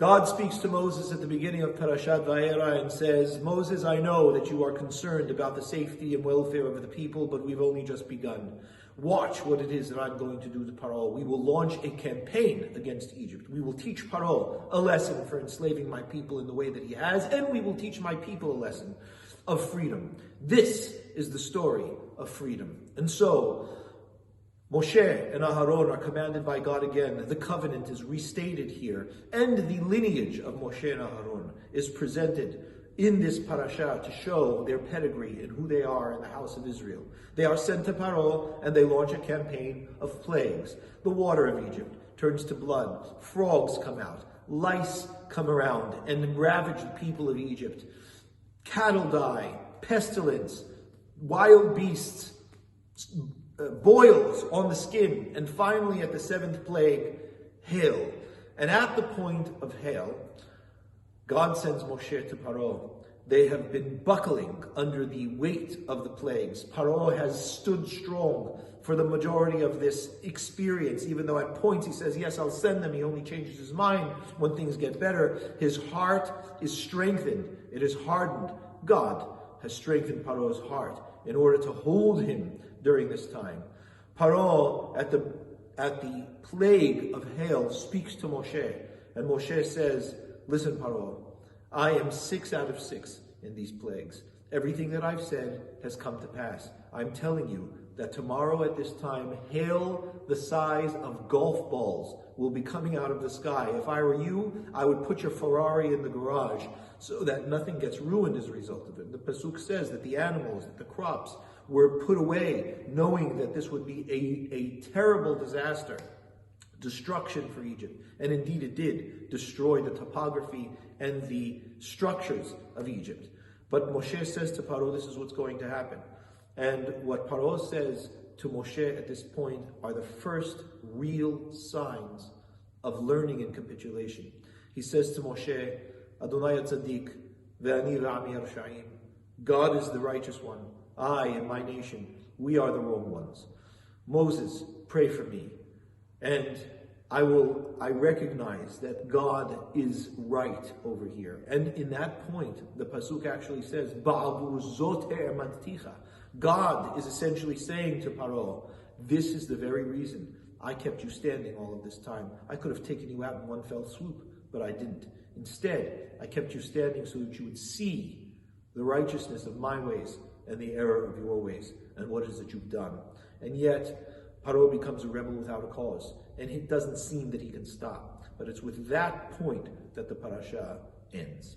God speaks to Moses at the beginning of Parashat Vaera and says, Moses, I know that you are concerned about the safety and welfare of the people, but we've only just begun. Watch what it is that I'm going to do to Paro. We will launch a campaign against Egypt. We will teach Paro a lesson for enslaving my people in the way that he has, and we will teach my people a lesson of freedom. This is the story of freedom. And so, Moshe and Aharon are commanded by God again. The covenant is restated here, and the lineage of Moshe and Aharon is presented in this parasha to show their pedigree and who they are in the house of Israel. They are sent to Paro, and they launch a campaign of plagues. The water of Egypt turns to blood. Frogs come out. Lice come around and ravage the people of Egypt. Cattle die. Pestilence. Wild beasts. Boils on the skin, and finally at the seventh plague, hail. And at the point of hail, God sends Moshe to Paro. They have been buckling under the weight of the plagues. Paro has stood strong for the majority of this experience, even though at points he says, yes, I'll send them. He only changes his mind when things get better. His heart is strengthened. It is hardened. God has strengthened Paro's heart in order to hold him during this time. Paro, at the plague of hail, speaks to Moshe, and Moshe says, listen, Paro, I am 6 out of 6 in these plagues. Everything that I've said has come to pass. I'm telling you that tomorrow at this time, hail the size of golf balls will be coming out of the sky. If I were you, I would put your Ferrari in the garage so that nothing gets ruined as a result of it. The Pasuk says that the animals, that the crops were put away, knowing that this would be a terrible disaster, destruction for Egypt. And indeed it did destroy the topography and the structures of Egypt. But Moshe says to Paro, this is what's going to happen. And what Paro says to Moshe at this point are the first real signs of learning and capitulation. He says to Moshe, Adonai Tzaddik, ve'ani ve'ami Rasha'im. God is the righteous one. I and my nation, we are the wrong ones. Moses, pray for me. And I recognize that God is right over here. And in that point, the Pasuk actually says, Ba'avu zoter manticha. God is essentially saying to Paro, this is the very reason I kept you standing all of this time. I could have taken you out in one fell swoop, but I didn't. Instead, I kept you standing so that you would see the righteousness of my ways and the error of your ways, and what it is that you've done. And yet, Paro becomes a rebel without a cause, and it doesn't seem that he can stop. But it's with that point that the parasha ends.